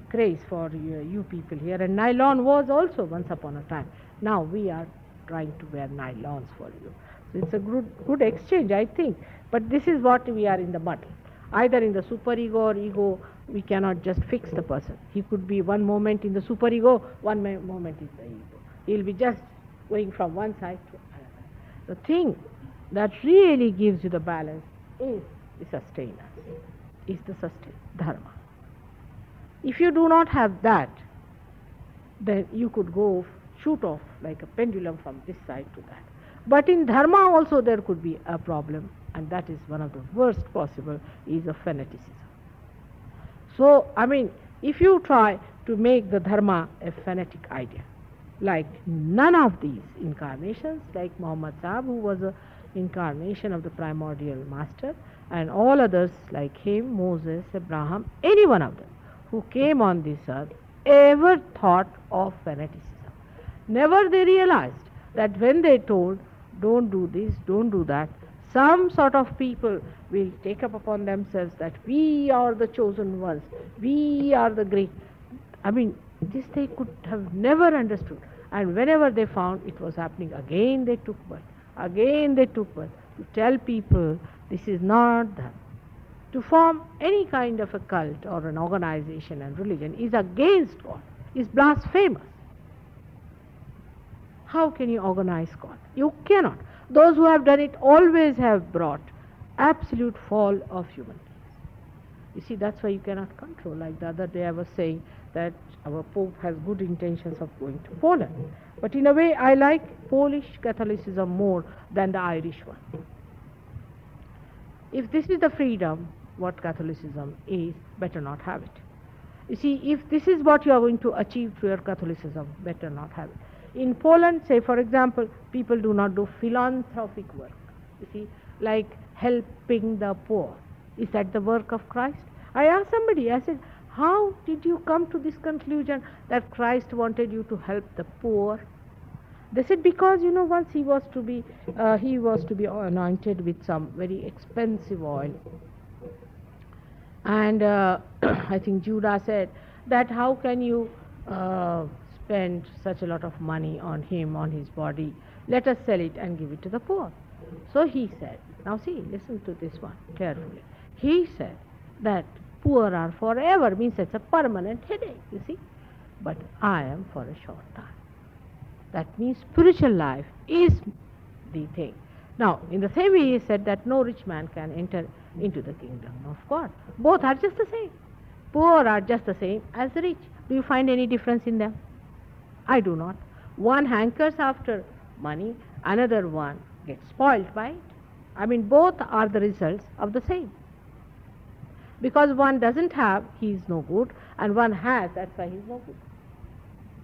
craze for you people here, and nylon was also once upon a time. Now we are trying to wear nylons for you. So it's a good exchange, I think. But this is what we are in the muddle. Either in the superego or ego, we cannot just fix the person. He could be one moment in the superego, one moment in the ego. He will be just going from one side to another. The thing that really gives you the balance is the sustenance, is the sustain, dharma. If you do not have that, then you could go shoot off like a pendulum from this side to that. But in dharma also there could be a problem, and that is one of the worst possible, is of fanaticism. So, I mean, if you try to make the dharma a fanatic idea, like none of these incarnations, like Muhammad Sahib, who was an incarnation of the primordial master, and all others like him, Moses, Abraham, any one of them who came on this earth, ever thought of fanaticism. Never they realized that when they told, don't do this, don't do that, some sort of people will take up upon themselves that we are the chosen ones, we are the great. I mean, this they could have never understood. And whenever they found it was happening, again they took birth. Again they took birth to tell people this is not that. To form any kind of a cult or an organization and religion is against God, is blasphemous. How can you organize God? You cannot. Those who have done it always have brought absolute fall of human beings. You see, that's why you cannot control. Like the other day I was saying that our Pope has good intentions of going to Poland. But in a way I like Polish Catholicism more than the Irish one. If this is the freedom, what Catholicism is, better not have it. You see, if this is what you are going to achieve through your Catholicism, better not have it. In Poland, say for example, people do not do philanthropic work. You see, like helping the poor. Is that the work of Christ? I asked somebody, I said, how did you come to this conclusion that Christ wanted you to help the poor? They said, because once he was to be anointed with some very expensive oil. And I think Judah said that how can you spend such a lot of money on him, on his body? Let us sell it and give it to the poor. So he said, now see, listen to this one carefully. He said that poor are forever, means it's a permanent headache, you see. But I am for a short time. That means spiritual life is the thing. Now, in the same way he said that no rich man can enter into the kingdom of God. Both are just the same. Poor are just the same as the rich. Do you find any difference in them? I do not. One hankers after money, another one gets spoiled by it. I mean, both are the results of the same. Because one doesn't have, he is no good, and one has, that's why he is no good.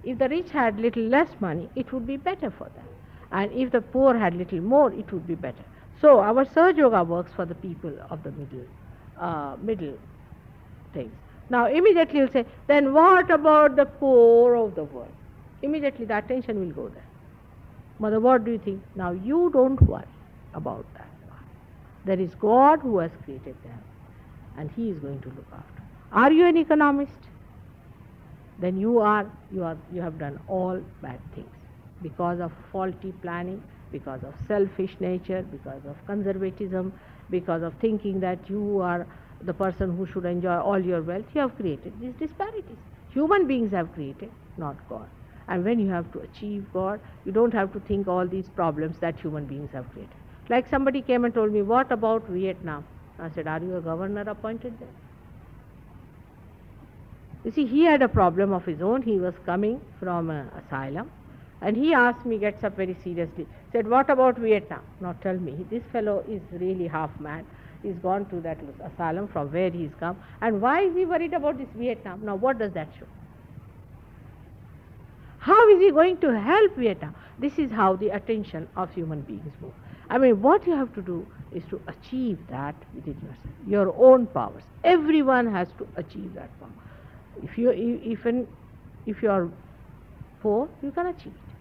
If the rich had little less money, it would be better for them. And if the poor had little more, it would be better. So our Sahaja Yoga works for the people of the middle things. Now immediately you'll say, then what about the poor of the world? Immediately the attention will go there. Mother, what do you think? Now you don't worry about that. There is God who has created them, and He is going to look after. Are you an economist? Then you have done all bad things because of faulty planning, because of selfish nature, because of conservatism, because of thinking that you are the person who should enjoy all your wealth. You have created these disparities. Human beings have created, not God. And when you have to achieve God, you don't have to think all these problems that human beings have created. Like somebody came and told me, what about Vietnam? I said, are you a governor appointed there? You see, he had a problem of his own. He was coming from an asylum, and he asked me, gets up very seriously, said, what about Vietnam? Now tell me, this fellow is really half mad. He's gone to that asylum from where he's come, and why is he worried about this Vietnam? Now what does that show? How is he going to help Vietnam? This is how the attention of human beings move. I mean, what you have to do is to achieve that within yourself, your own powers. Everyone has to achieve that power. If you are poor, you can achieve it.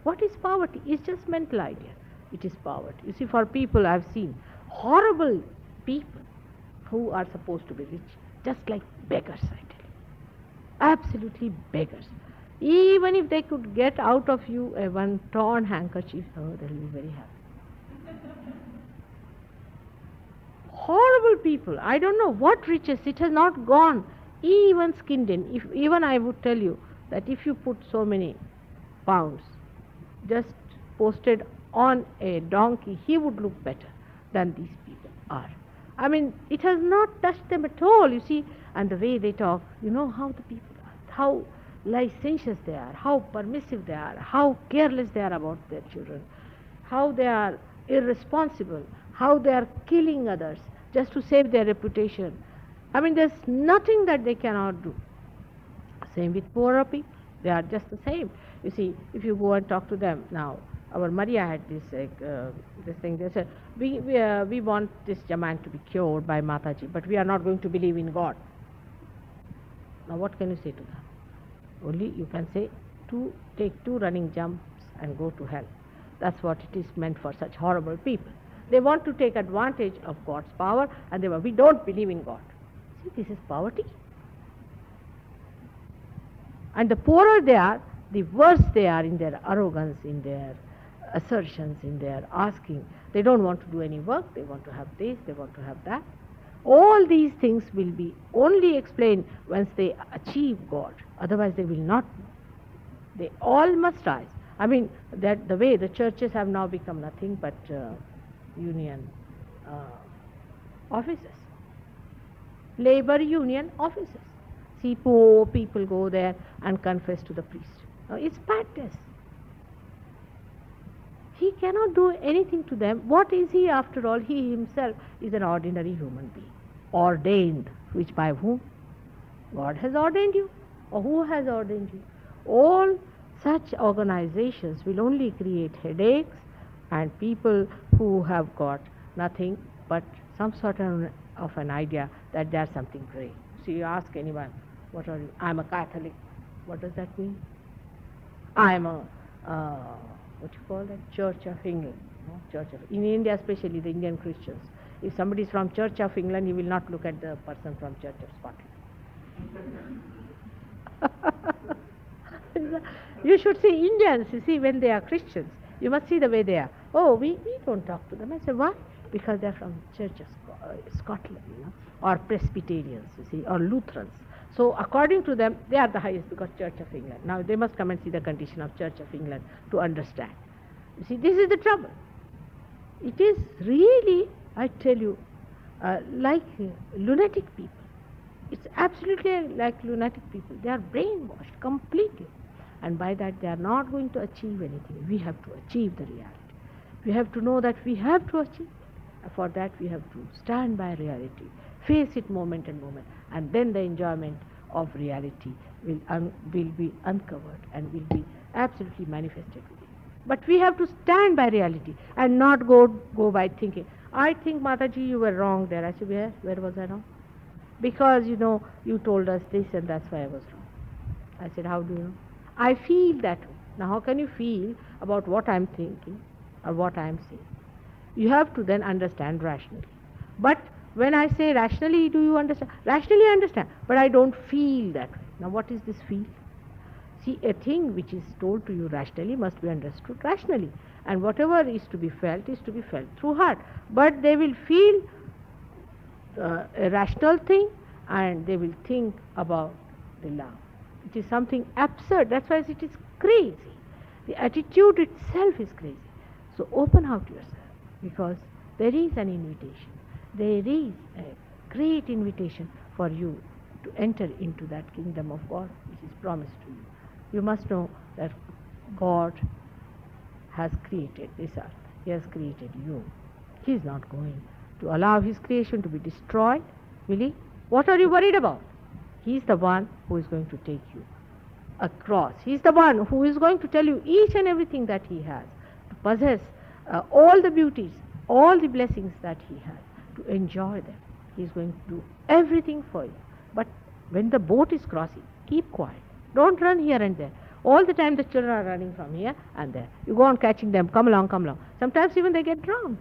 What is poverty? It's just mental idea. It is poverty. You see, for people I've seen horrible people who are supposed to be rich, just like beggars, I tell you. Absolutely beggars. Even if they could get out of you a one torn handkerchief, oh, they'll be very happy. Horrible people. I don't know what riches. It has not gone even skinned in. Even I would tell you that if you put so many pounds just posted on a donkey, he would look better than these people are. I mean, it has not touched them at all, you see. And the way they talk, you know how the people are, how licentious they are, how permissive they are, how careless they are about their children, how they are irresponsible, how they are killing others just to save their reputation. I mean, there's nothing that they cannot do. Same with poorer people. They are just the same. You see, if you go and talk to them now, our Maria had this thing. They said, we want this Jaman to be cured by Mataji, but we are not going to believe in God. Now what can you say to them? Only you can say, take 2 running jumps and go to hell. That's what it is meant for such horrible people. They want to take advantage of God's power, and we don't believe in God. See, this is poverty. And the poorer they are, the worse they are in their arrogance, in their assertions, in their asking. They don't want to do any work, they want to have this, they want to have that. All these things will be only explained once they achieve God. Otherwise they will not know. They all must rise. I mean, that the way the churches have now become nothing but union offices. Labor union offices. See, poor people go there and confess to the priest. Now, it's madness. He cannot do anything to them. What is he after all? He himself is an ordinary human being. Ordained. Which by whom? God has ordained you. Or who has ordained you? All such organizations will only create headaches and people who have got nothing but some sort of an idea that there's something great. So you ask anyone, what are you? I'm a Catholic. What does that mean? I'm a, what you call that? Church of England. No? In India, especially the Indian Christians. If somebody is from Church of England, he will not look at the person from Church of Scotland. You should see Indians, you see, when they are Christians, you must see the way they are. Oh, we don't talk to them. I said, why? Because they're from Church of Scotland, you know, or Presbyterians, you see, or Lutherans. So according to them, they are the highest because Church of England. Now they must come and see the condition of Church of England to understand. You see, this is the trouble. It is really, I tell you, like lunatic people. It's absolutely like lunatic people. They are brainwashed completely. And by that they are not going to achieve anything. We have to achieve the reality. We have to know that we have to achieve. For that we have to stand by reality, face it moment and moment, and then the enjoyment of reality will be uncovered and will be absolutely manifested within. But we have to stand by reality and not go by thinking, I think Mataji you were wrong there. I said, where was I wrong? Because you know, you told us this and that's why I was wrong. I said, how do you know? I feel that way. Now how can you feel about what I'm thinking or what I'm saying? You have to then understand rationally. But when I say rationally, do you understand? Rationally I understand, but I don't feel that way. Now what is this feel? See, a thing which is told to you rationally must be understood rationally. And whatever is to be felt through heart. But they will feel a rational thing and they will think about the love. It is something absurd. That's why it is crazy. The attitude itself is crazy. So open out yourself, because there is an invitation. There is a great invitation for you to enter into that kingdom of God which is promised to you. You must know that God has created this earth. He has created you. He is not going to allow His creation to be destroyed, will He? What are you worried about? He is the one who is going to take you across. He is the one who is going to tell you each and everything that He has, to possess all the beauties, all the blessings that He has, to enjoy them. He is going to do everything for you. But when the boat is crossing, keep quiet. Don't run here and there. All the time the children are running from here and there. You go on catching them, come along, come along. Sometimes even they get drowned.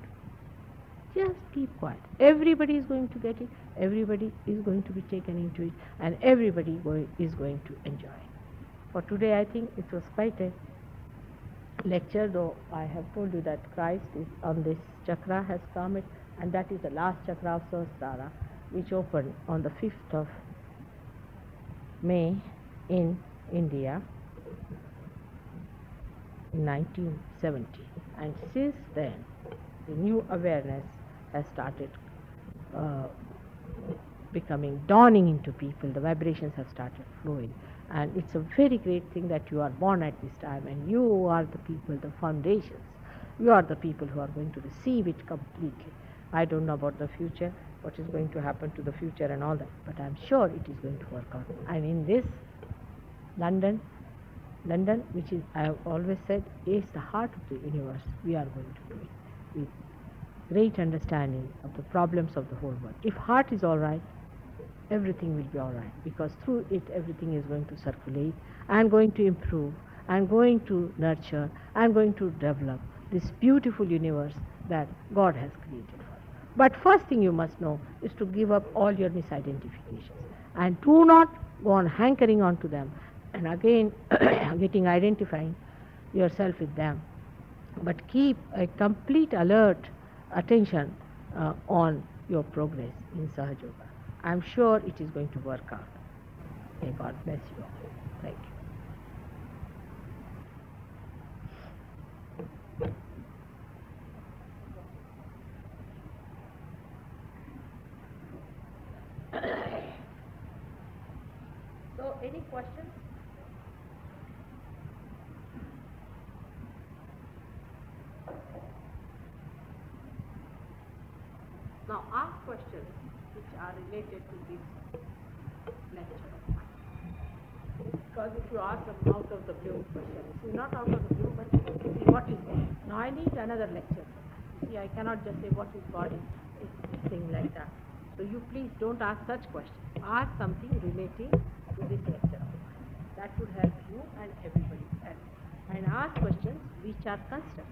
Just keep quiet. Everybody is going to get it. Everybody is going to be taken into it. And everybody is going to enjoy it. For today I think it was quite a lecture, though I have told you that Christ is on this chakra has come, and that is the last chakra of Sahasrara, which opened on the 5th of May in India in 1970. And since then the new awareness has started dawning into people. The vibrations have started flowing, And it's a very great thing that you are born at this time, and you are the people, the foundations. You are the people who are going to receive it completely. I don't know about the future, what is going to happen to the future and all that, but I'm sure it is going to work out. And in this London, which is, I have always said, is the heart of the universe, we are going to do it with great understanding of the problems of the whole world. If heart is all right, everything will be all right, because through it everything is going to circulate and going to improve and going to nurture and going to develop this beautiful universe that God has created for us. But first thing you must know is to give up all your misidentifications and do not go on hankering on to them and again getting identifying yourself with them, but keep a complete alert attention on your progress in Sahaja Yoga. I'm sure it is going to work out. May God bless you all. Thank you. So, any questions? Now, ask questions which are related to this lecture of mine. Because if you ask them out of the blue questions, it's not out of the blue, but see what is God. Now, I need another lecture. See, I cannot just say what is God is thing like that. So, you please don't ask such questions. Ask something relating to this lecture of mine. That would help you and everybody else. And ask questions which are constructive.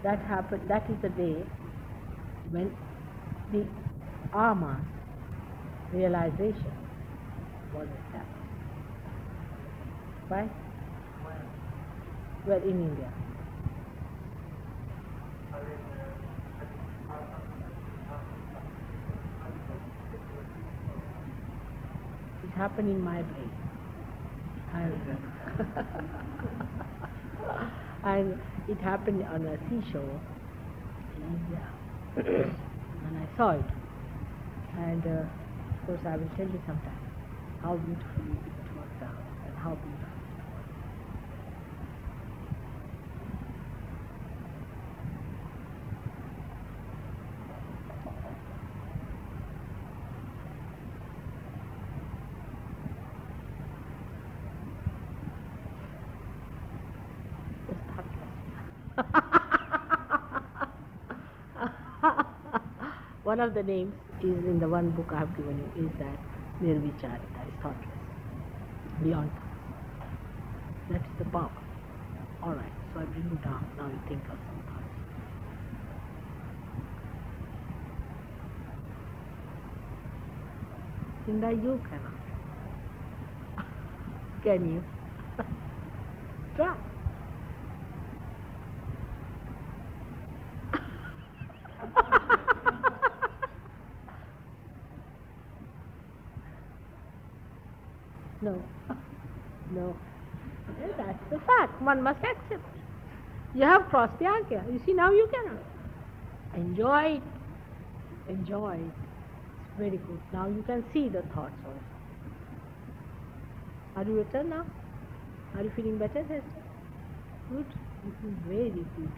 That happened, that is the day when the Ama realization was established. Why? Well, in India. It happened in my brain. And it happened on a seashore in India. And I saw it. And of course I will tell you sometime how beautifully it worked out and how beautiful it was. One of the names is in the one book I have given you, is that Nirvichari, that is thoughtless, beyond thought. That is the power. All right, so I bring you down. Now you think of some thoughts. Sinda, you cannot. Can you? Try. No, no. That's the fact. One must accept. You have crossed the Agya. You see, now you cannot. Enjoy it. Enjoy it. It's very good. Now you can see the thoughts also. Are you better now? Are you feeling better, Hester? Good. This is very beautiful.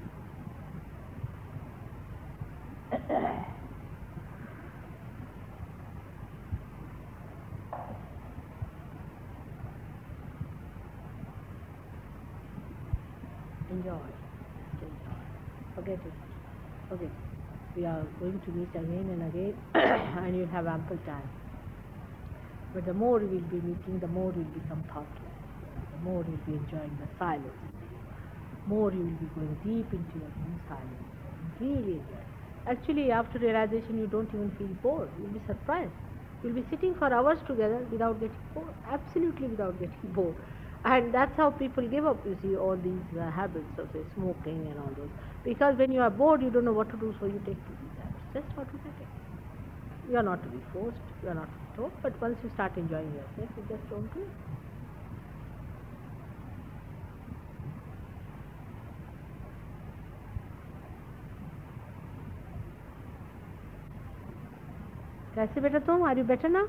Enjoy. Just enjoy. Forget it. Forget it. We are going to meet again and again and you'll have ample time. But the more you will be meeting, the more you will become thoughtless. The more you will be enjoying the silence. The more you will be going deep into your own silence. Really enjoy. Actually, after realization, you don't even feel bored. You'll be surprised. You'll be sitting for hours together without getting bored. Absolutely without getting bored. And that's how people give up, you see, all these habits of, say, smoking and all those. Because when you are bored, you don't know what to do, so you take to these habits. Just automatic. You are not to be forced, you are not to be told, but once you start enjoying yourself, you just don't do it. कैसे बेटा तुम? Are you better ना?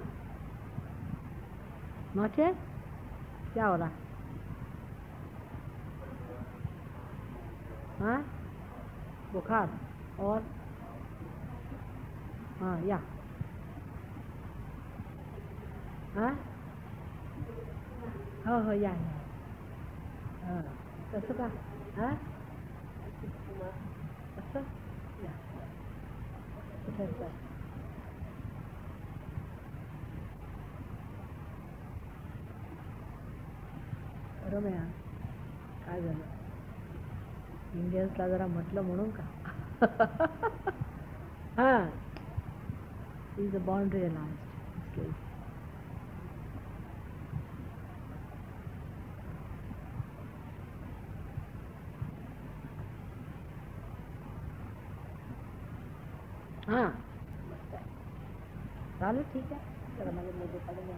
Not yet? क्या हो रहा? हाँ, बुखार और हाँ या हाँ हो हो या हाँ कसं का हाँ कसं या कसं बरोबर आहे. काय झालं? इंडियन्सला जरा म्हटलं म्हणून का? हां, इज अ बॉन्ड रिअलाइज्ड. हां, मस्त आहे. चालेल, ठीक आहे. चला माझे मोठे पडले.